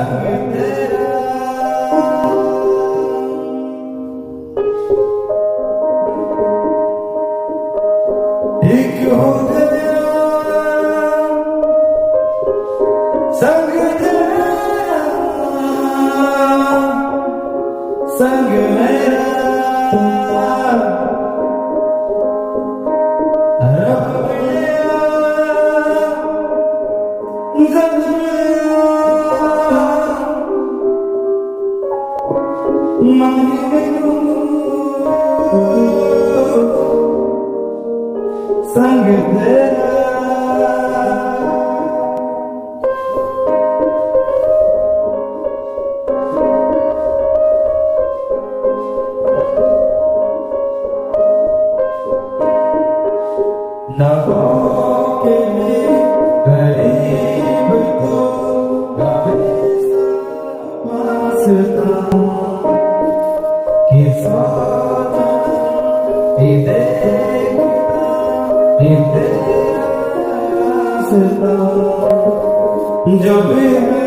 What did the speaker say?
संग तेरा एक हो गया संग तेरा संग मेरा रब मिलिया गम मिलिया मांगे संग तेरा ना हो के लिए गरीब तो वास्ता कि साथ ही देखता ही तेरा रास्ता जो भी